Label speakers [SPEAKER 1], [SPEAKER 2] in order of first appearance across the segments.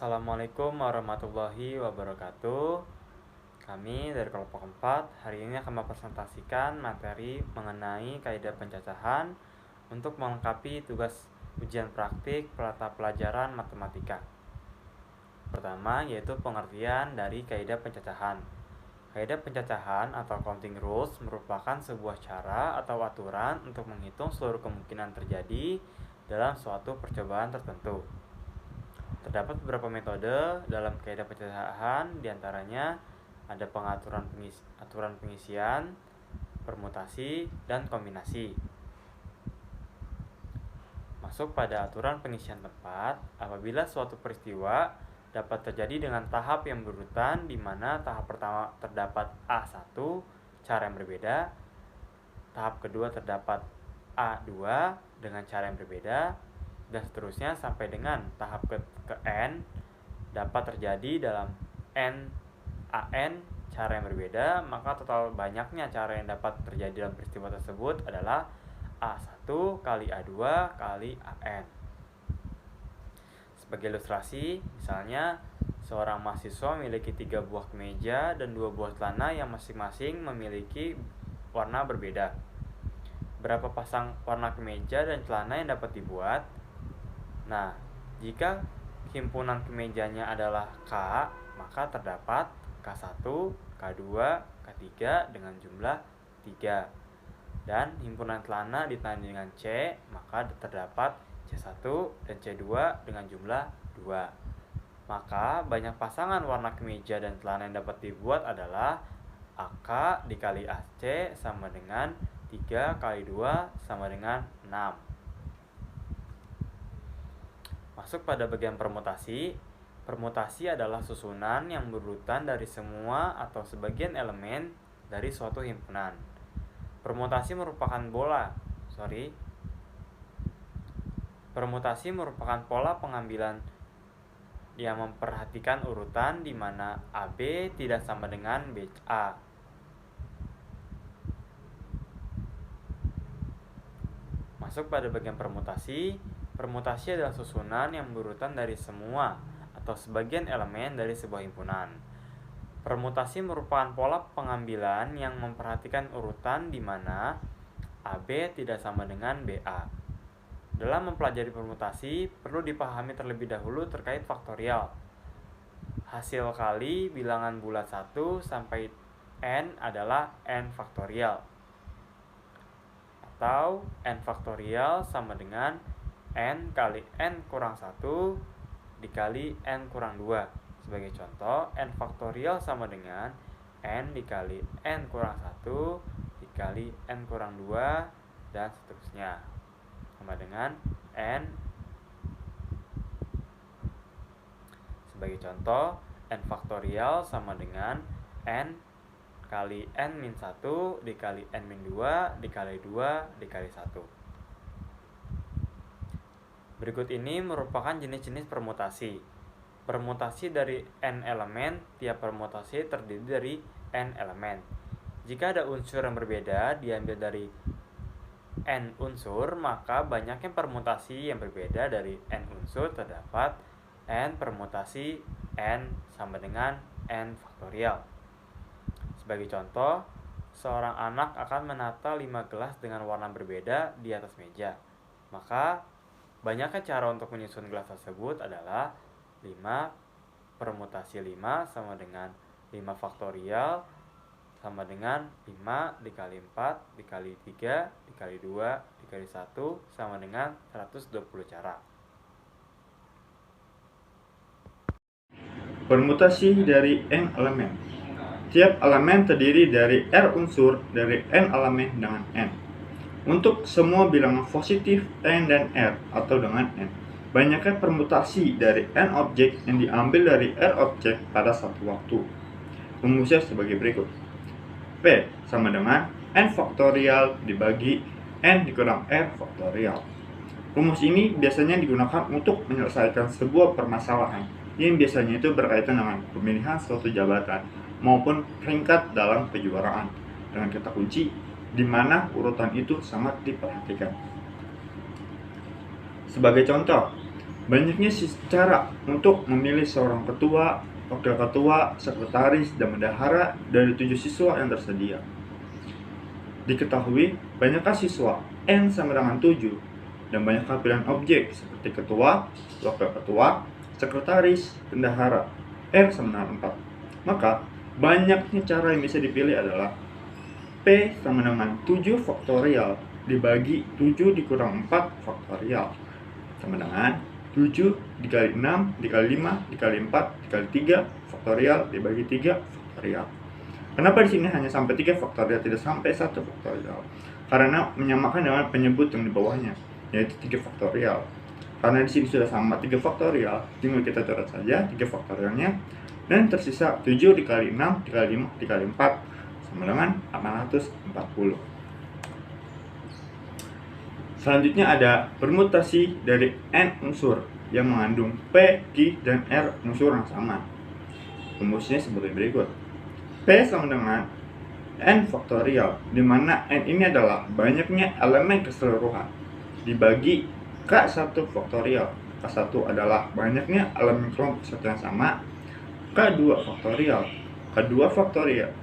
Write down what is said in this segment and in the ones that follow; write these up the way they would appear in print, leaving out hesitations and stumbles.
[SPEAKER 1] Assalamualaikum warahmatullahi wabarakatuh. Kami dari kelompok 4 hari ini akan mempresentasikan materi mengenai kaidah pencacahan untuk melengkapi tugas ujian praktik mata pelajaran matematika. Pertama yaitu pengertian dari kaidah pencacahan. Kaidah pencacahan atau counting rules merupakan sebuah cara atau aturan untuk menghitung seluruh kemungkinan terjadi dalam suatu percobaan tertentu. Terdapat beberapa metode dalam kaidah pencacahan, diantaranya ada aturan pengisian, permutasi, dan kombinasi. Masuk pada aturan pengisian tempat, apabila suatu peristiwa dapat terjadi dengan tahap yang berurutan, di mana tahap pertama terdapat A1, cara yang berbeda, tahap kedua terdapat A2 dengan cara yang berbeda, dan seterusnya sampai dengan tahap ke N dapat terjadi dalam AN cara yang berbeda, maka total banyaknya cara yang dapat terjadi dalam peristiwa tersebut adalah A1 kali A2 kali AN. Sebagai ilustrasi, misalnya seorang mahasiswa memiliki 3 buah kemeja dan 2 buah celana yang masing-masing memiliki warna berbeda. Berapa pasang warna kemeja dan celana yang dapat dibuat? Nah, jika himpunan kemejanya adalah K, maka terdapat K1, K2, K3 dengan jumlah 3. Dan himpunan celana ditandai dengan C, maka terdapat C1 dan C2 dengan jumlah 2. Maka banyak pasangan warna kemeja dan celana yang dapat dibuat adalah AK dikali AC sama dengan 3 kali 2 sama dengan 6. Masuk pada bagian permutasi. Permutasi adalah susunan yang berurutan dari semua atau sebagian elemen dari suatu himpunan. Permutasi merupakan pola pengambilan yang memperhatikan urutan di mana AB tidak sama dengan BA. Masuk pada bagian permutasi. Permutasi adalah susunan yang berurutan dari semua atau sebagian elemen dari sebuah himpunan. Permutasi merupakan pola pengambilan yang memperhatikan urutan di mana AB tidak sama dengan BA. Dalam mempelajari permutasi, perlu dipahami terlebih dahulu terkait faktorial. Hasil kali bilangan bulat 1 sampai N adalah N faktorial. Atau N faktorial sama dengan N kali N kurang 1 dikali N kurang 2. Sebagai contoh, N faktorial sama dengan N dikali N kurang 1 dikali N kurang 2 dan seterusnya. Sama dengan N. Sebagai contoh, N faktorial sama dengan N kali N min 1 dikali N min 2 dikali 2 dikali 1. Berikut ini merupakan jenis-jenis permutasi. Permutasi dari N elemen, tiap permutasi terdiri dari N elemen. Jika ada unsur yang berbeda diambil dari N unsur, maka banyaknya permutasi yang berbeda dari N unsur terdapat N permutasi N sama dengan N faktorial. Sebagai contoh, seorang anak akan menata 5 gelas dengan warna berbeda di atas meja. Maka banyaknya cara untuk menyusun gelas tersebut adalah 5 permutasi 5 sama dengan 5 faktorial sama dengan 5 dikali 4 dikali 3 dikali 2 dikali 1 sama dengan 120 cara.
[SPEAKER 2] Permutasi dari N elemen. Tiap elemen terdiri dari R unsur dari N elemen dengan N. Untuk semua bilangan positif N dan R atau dengan N, banyaknya permutasi dari N objek yang diambil dari R objek pada satu waktu. Rumusnya sebagai berikut. P sama dengan N faktorial dibagi N dikurang R faktorial. Rumus ini biasanya digunakan untuk menyelesaikan sebuah permasalahan yang biasanya itu berkaitan dengan pemilihan suatu jabatan maupun peringkat dalam kejuaraan dengan kata kunci di mana urutan itu sangat diperhatikan. Sebagai contoh, Banyaknya cara untuk memilih seorang ketua, wakil ketua, sekretaris, dan bendahara dari 7 siswa yang tersedia. Diketahui banyakkah siswa N sama dengan 7 dan banyakkah pilihan objek seperti ketua, wakil ketua, sekretaris, bendahara R sama dengan 4. Maka banyaknya cara yang bisa dipilih adalah P sama dengan 7 faktorial dibagi 7 dikurang 4 faktorial sama dengan 7 dikali 6 dikali 5 dikali 4 dikali 3 faktorial dibagi 3 faktorial. Kenapa di sini hanya sampai 3 faktorial, tidak sampai 1 faktorial? Karena menyamakan dengan penyebut yang di bawahnya, yaitu 3 faktorial. Karena di sini sudah sama 3 faktorial, tinggal kita coret saja 3 faktorialnya, dan tersisa 7 dikali 6 dikali 5 dikali 4 sama dengan 840. Selanjutnya ada permutasi dari N unsur yang mengandung P, Q, dan R unsur yang sama. Rumusnya sebagai berikut. P sama dengan N faktorial, di mana N ini adalah banyaknya elemen keseluruhan, dibagi K1 faktorial. K1 adalah banyaknya elemen kelompok satu yang sama. K2 faktorial. K2 faktorial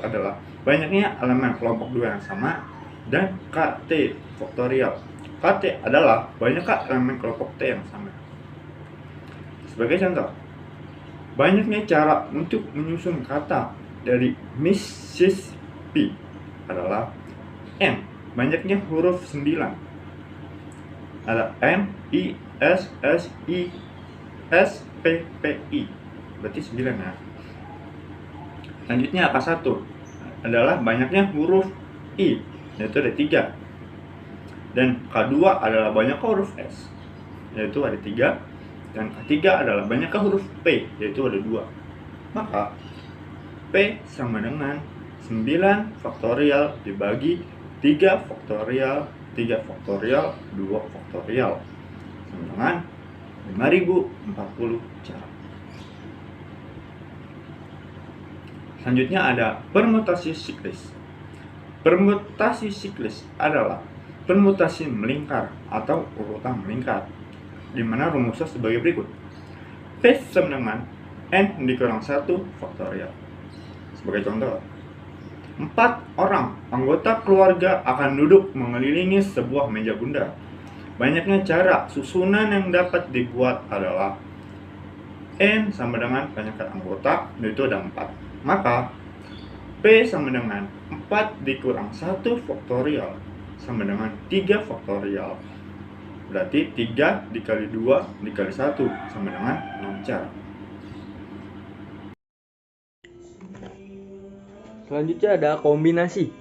[SPEAKER 2] adalah banyaknya elemen kelompok 2 yang sama. Dan KT faktorial. KT adalah banyaknya elemen kelompok T yang sama. Sebagai contoh, banyaknya cara untuk menyusun kata dari Mississippi adalah M, banyaknya huruf 9. Ada M, I, S, S, I, S, P, P, I. Berarti 9 ya. Selanjutnya K1 adalah banyaknya huruf I, yaitu ada 3. Dan K2 adalah banyak huruf S, yaitu ada 3. Dan K3 adalah banyak huruf P, yaitu ada 2. Maka P sama dengan 9 faktorial dibagi 3 faktorial 3 faktorial 2 faktorial sama dengan 5040 cara. Selanjutnya ada permutasi siklis. Permutasi siklis adalah permutasi melingkar atau urutan melingkar, di mana rumusnya sebagai berikut. P sama dengan N dikurang 1 faktorial. Sebagai contoh, 4 orang anggota keluarga akan duduk mengelilingi sebuah meja bundar. Banyaknya cara susunan yang dapat dibuat adalah N sama dengan banyaknya anggota, yaitu ada 4. Maka P sama dengan 4 dikurang 1 faktorial sama dengan 3 faktorial. Berarti 3 dikali 2 dikali 1 sama dengan 6 cara.
[SPEAKER 3] Selanjutnya ada kombinasi.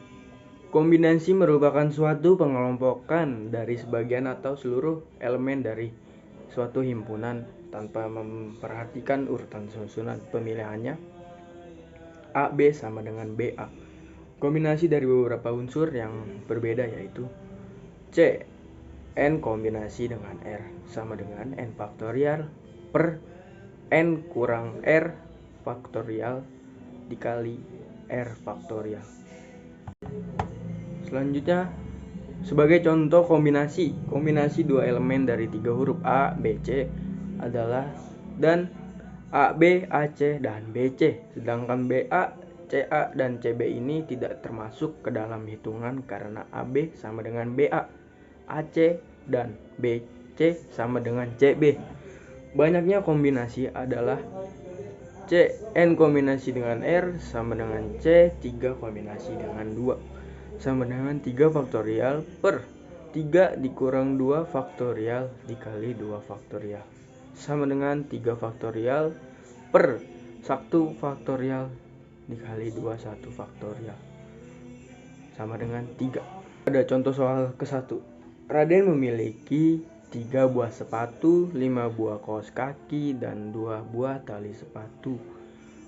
[SPEAKER 3] Kombinasi merupakan suatu pengelompokan dari sebagian atau seluruh elemen dari suatu himpunan tanpa memperhatikan urutan susunan pemilihannya. A, B sama dengan BA. Kombinasi dari beberapa unsur yang berbeda yaitu C, N kombinasi dengan R sama dengan N faktorial per N kurang R faktorial dikali R faktorial. Selanjutnya, sebagai contoh kombinasi dua elemen dari 3 huruf A, B, C adalah dan AB, AC, dan BC. Sedangkan BA, CA, dan CB ini tidak termasuk ke dalam hitungan karena AB sama dengan BA, AC, dan BC sama dengan CB. Banyaknya kombinasi adalah C, N kombinasi dengan R sama dengan C, 3 kombinasi dengan 2 sama dengan 3 faktorial per 3 dikurang 2 faktorial dikali 2 faktorial sama dengan 3 faktorial per 1 faktorial dikali 1 faktorial sama dengan 3. Ada contoh soal ke-1. Raden memiliki 3 buah sepatu, 5 buah kaos kaki, dan 2 buah tali sepatu.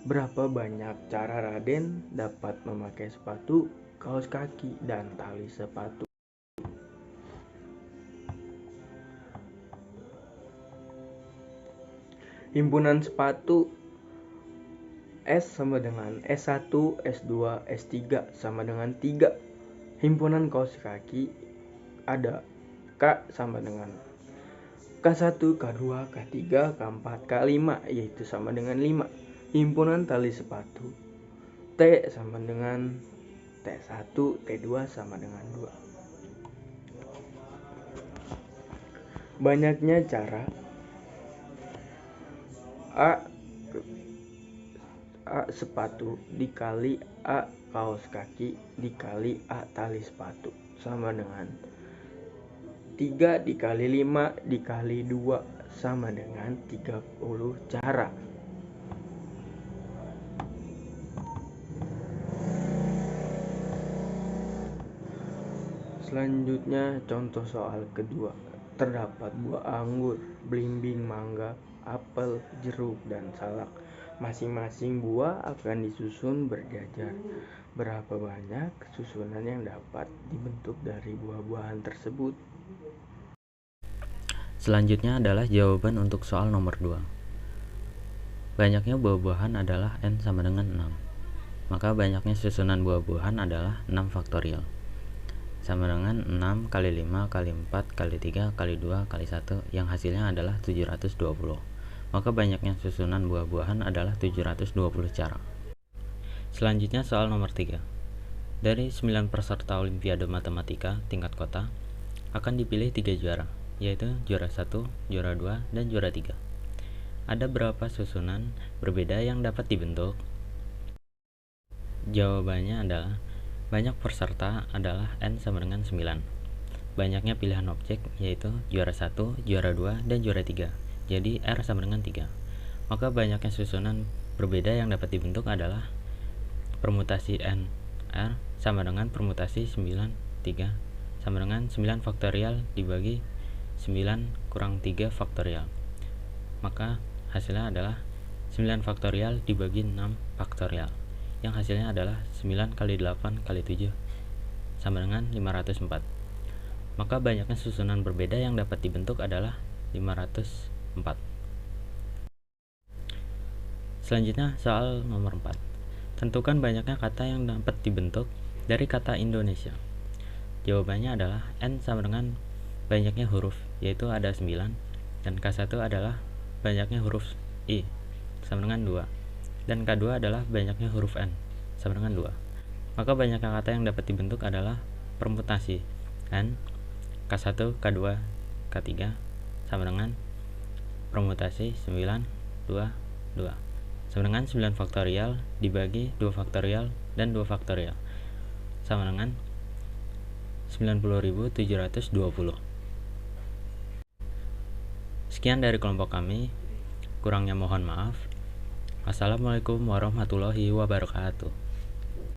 [SPEAKER 3] Berapa banyak cara Raden dapat memakai sepatu, kaos kaki, dan tali sepatu? Himpunan sepatu S sama dengan S1, S2, S3 sama dengan 3. Himpunan kaos kaki ada K sama dengan K1, K2, K3, K4, K5 yaitu sama dengan 5. Himpunan tali sepatu T sama dengan T1, T2 sama dengan 2. Banyaknya cara A sepatu dikali A kaos kaki dikali A tali sepatu sama dengan 3 dikali 5 dikali 2 sama dengan 30 cara. Selanjutnya contoh soal kedua. Terdapat buah anggur, belimbing, mangga, apel, jeruk, dan salak. Masing-masing buah akan disusun berjajar. Berapa banyak susunan yang dapat dibentuk dari buah-buahan tersebut?
[SPEAKER 4] Selanjutnya adalah jawaban untuk soal nomor 2. Banyaknya buah-buahan adalah N sama dengan 6. Maka banyaknya susunan buah-buahan adalah 6 faktorial. Sama dengan 6 kali 5 kali 4 kali 3 kali 2 kali 1 yang hasilnya adalah 720. Maka banyaknya susunan buah-buahan adalah 720 cara. Selanjutnya soal nomor 3. Dari 9 peserta Olimpiade Matematika tingkat kota akan dipilih 3 juara, yaitu juara 1, juara 2, dan juara 3. Ada berapa susunan berbeda yang dapat dibentuk? Jawabannya adalah banyak peserta adalah N sama dengan 9. Banyaknya pilihan objek yaitu juara 1, juara 2, dan juara 3. Jadi R sama dengan 3. Maka banyaknya susunan berbeda yang dapat dibentuk adalah permutasi N R sama dengan permutasi 9, 3 sama dengan 9 faktorial dibagi 9 kurang 3 faktorial. Maka hasilnya adalah 9 faktorial dibagi 6 faktorial, yang hasilnya adalah 9 kali 8 kali 7 sama dengan 504. Maka banyaknya susunan berbeda yang dapat dibentuk adalah 504. Selanjutnya soal nomor 4. Tentukan banyaknya kata yang dapat dibentuk dari kata Indonesia. Jawabannya adalah N sama dengan banyaknya huruf, yaitu ada 9, dan K1 adalah banyaknya huruf I sama dengan 2, dan K2 adalah banyaknya huruf N sama dengan 2. Maka banyaknya kata yang dapat dibentuk adalah permutasi N, K1, K2, K3 sama dengan permutasi 9, 2, 2 sama dengan 9 faktorial dibagi 2 faktorial dan 2 faktorial sama dengan 90.720. Sekian dari kelompok kami, kurangnya mohon maaf. Assalamualaikum warahmatullahi wabarakatuh.